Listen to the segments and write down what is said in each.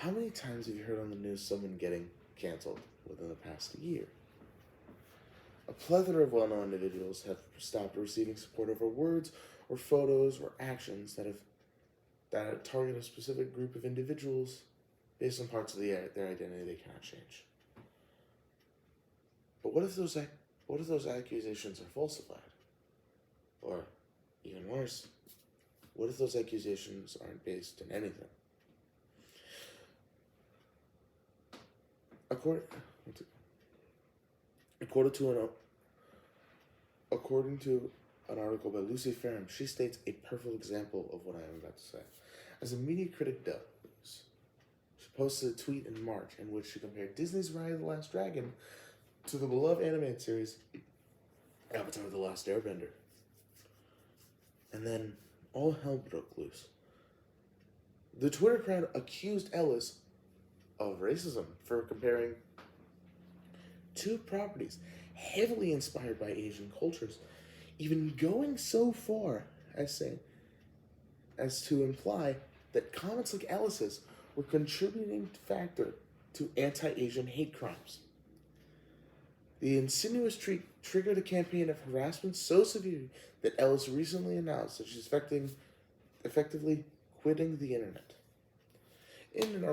How many times have you heard on the news someone getting canceled within the past year? A plethora of well-known individuals have stopped receiving support over words or photos or actions that target a specific group of individuals based on parts of their identity they cannot change. But what if those accusations are falsified? Or even worse, what if those accusations aren't based in anything? According to an article by Lucy Ferrum, she states a perfect example of what I am about to say. As a media critic does, she posted a tweet in March in which she compared Disney's Ride of the Last Dragon to the beloved animated series Avatar: The Last Airbender. And then all hell broke loose. The Twitter crowd accused Ellis of racism for comparing two properties heavily inspired by Asian cultures, even going so far as to imply that comments like Ellis's were a contributing factor to anti-Asian hate crimes. The insinuous tweet triggered a campaign of harassment so severe that Ellis recently announced that she's effectively quitting the internet. In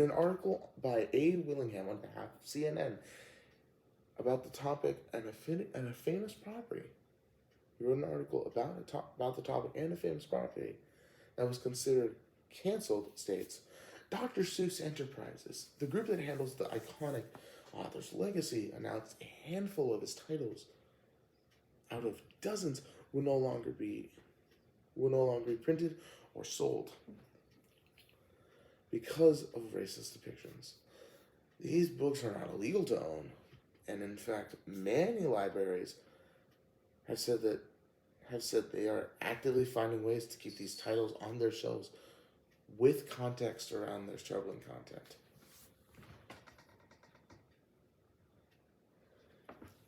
an article by Abe Willingham on behalf of CNN about the topic and a famous property, he wrote an article about the topic and a famous property that was considered canceled, states, Dr. Seuss Enterprises, the group that handles the iconic author's legacy, announced a handful of his titles out of dozens will no longer be printed or sold because of racist depictions. These books are not illegal to own, and in fact, many libraries have said they are actively finding ways to keep these titles on their shelves with context around their troubling content.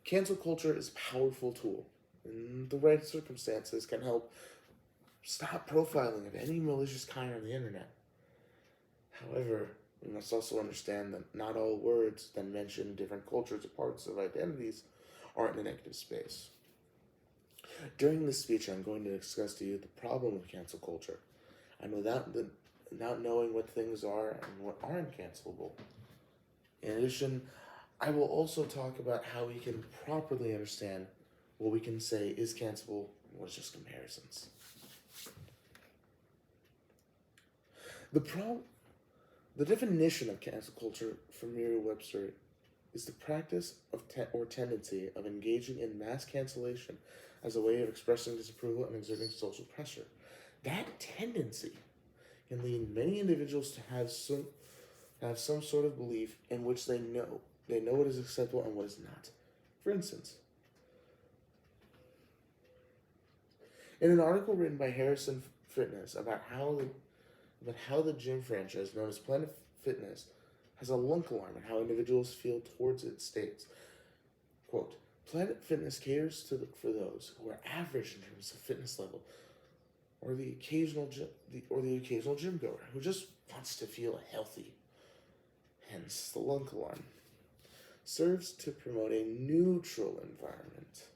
Cancel culture is a powerful tool. In the right circumstances, can help stop profiling of any malicious kind on the internet. However, we must also understand that not all words that mention different cultures or parts of identities are in a negative space. During this speech, I'm going to discuss to you the problem of cancel culture, and without knowing what things are and what aren't cancelable. In addition, I will also talk about how we can properly understand what we can say is cancelable and what is just comparisons. The definition of cancel culture from Merriam-Webster is the practice of or tendency of engaging in mass cancellation as a way of expressing disapproval and exerting social pressure. That tendency can lead many individuals to have some sort of belief in which they know what is acceptable and what is not. For instance, in an article written by Harrison Fitness about how the gym franchise known as Planet Fitness has a lunk alarm and how individuals feel towards it states, quote, Planet Fitness caters for those who are average in terms of fitness level, or the occasional gym goer who just wants to feel healthy. Hence, the lunk alarm serves to promote a neutral environment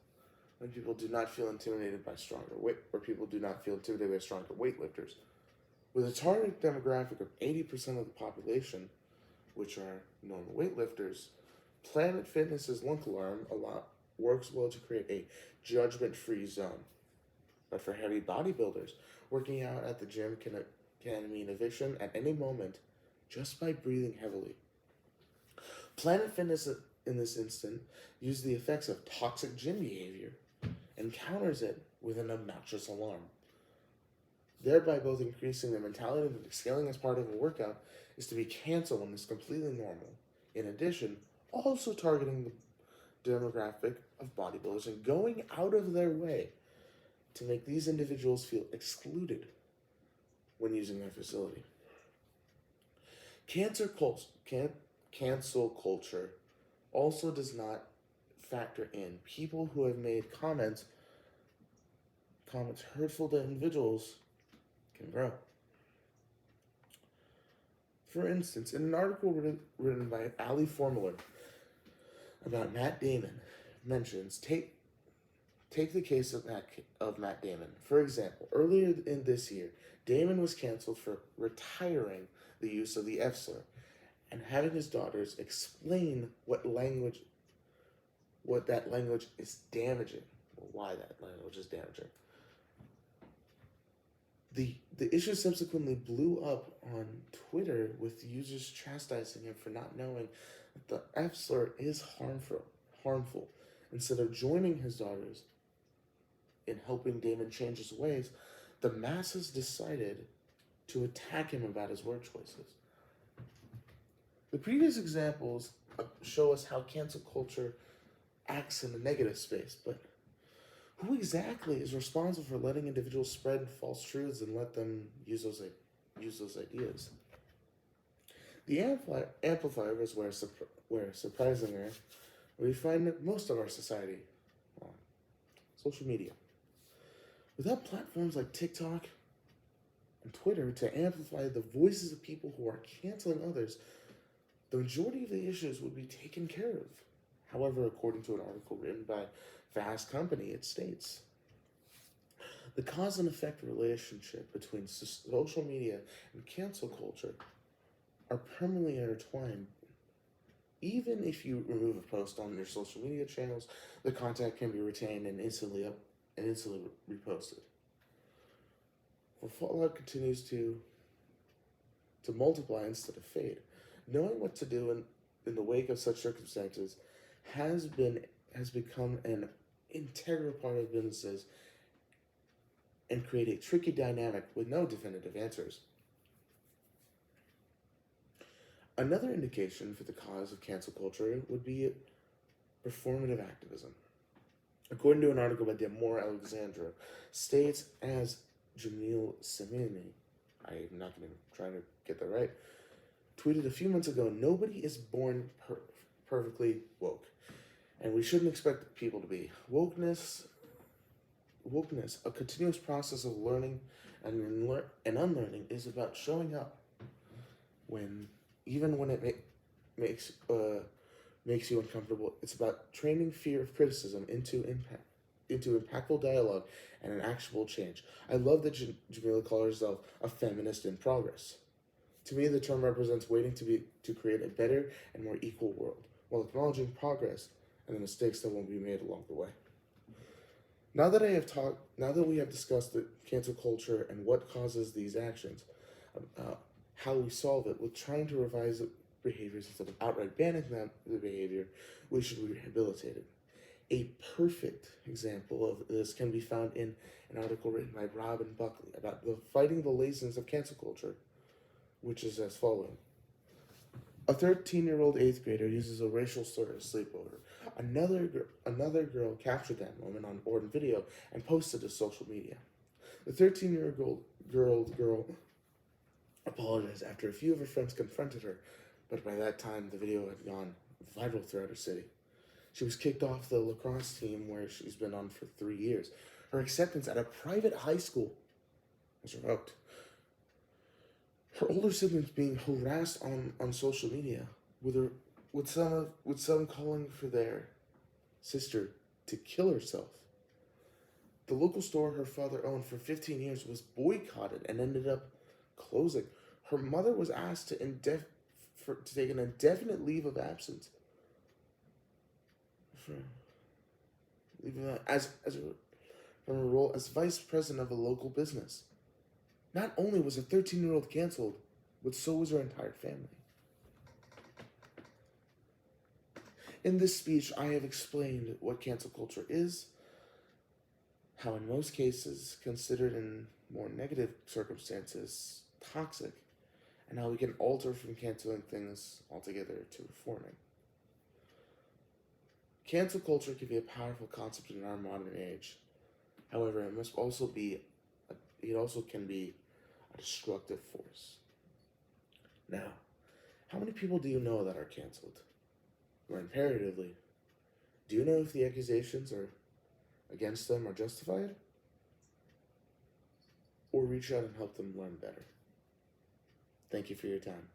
when people do not feel intimidated by stronger weightlifters. With a target demographic of 80% of the population, which are normal weightlifters, Planet Fitness's lunk alarm works well to create a judgment-free zone. But for heavy bodybuilders, working out at the gym can mean eviction at any moment just by breathing heavily. Planet Fitness, in this instant, uses the effects of toxic gym behavior and counters it with an obnoxious alarm, thereby both increasing the mentality that scaling as part of a workout is to be canceled when it's completely normal. In addition, also targeting the demographic of bodybuilders and going out of their way to make these individuals feel excluded when using their facility. Cancel culture also does not factor in people who have made comments hurtful to individuals can grow. For instance, in an article written by Ali Formler about Matt Damon, mentions take the case of Matt Damon. For example, earlier in this year, Damon was canceled for retiring the use of the F slur and having his daughters explain what that language is damaging, or why that language is damaging. The issue subsequently blew up on Twitter with users chastising him for not knowing that the F slur is harmful. Instead of joining his daughters in helping Damon change his ways, the masses decided to attack him about his word choices. The previous examples show us how cancel culture acts in a negative space, but who exactly is responsible for letting individuals spread false truths and let them use those ideas? The amplifier is where surprisingly, we find most of our society on social media. Without platforms like TikTok and Twitter to amplify the voices of people who are canceling others, the majority of the issues would be taken care of. However, according to an article written by Fast Company, it states, the cause and effect relationship between social media and cancel culture are permanently intertwined. Even if you remove a post on your social media channels, the content can be retained and instantly reposted. For fallout continues to multiply instead of fade. Knowing what to do in the wake of such circumstances has become an integral part of businesses and create a tricky dynamic with no definitive answers. Another indication for the cause of cancel culture would be performative activism. According to an article by Demore Alexandra, states as Jamil Samini, I'm not going to try to get that right, tweeted a few months ago, nobody is born perfectly woke, and we shouldn't expect people to be. Wokeness, a continuous process of learning and unlearning, is about showing up even when it makes you uncomfortable. It's about training fear of criticism into impactful dialogue and an actual change. I love that Jamila calls herself a feminist in progress. To me, the term represents waiting to create a better and more equal world, while acknowledging progress and the mistakes that won't be made along the way. Now that we have discussed the cancel culture and what causes these actions, how we solve it, with trying to revise behaviors instead of outright banning the behavior, we should rehabilitate it. A perfect example of this can be found in an article written by Robin Buckley about fighting the laziness of cancel culture, which is as following. A 13-year-old 8th grader uses a racial slur at a sleepover. Another girl captured that moment on video and posted to social media. The 13-year-old girl apologized after a few of her friends confronted her, but by that time the video had gone viral throughout her city. She was kicked off the lacrosse team where she's been on for 3 years. Her acceptance at a private high school was revoked. Her older siblings being harassed on social media, with some calling for their sister to kill herself. The local store her father owned for 15 years was boycotted and ended up closing. Her mother was asked to take an indefinite leave of absence from her role as vice president of a local business. Not only was a 13-year-old canceled, but so was her entire family. In this speech, I have explained what cancel culture is, how in most cases, considered in more negative circumstances, toxic, and how we can alter from canceling things altogether to reforming. Cancel culture can be a powerful concept in our modern age. However, it also can be a destructive force. Now, how many people do you know that are canceled? Or imperatively, do you know if the accusations against them are justified? Or reach out and help them learn better? Thank you for your time.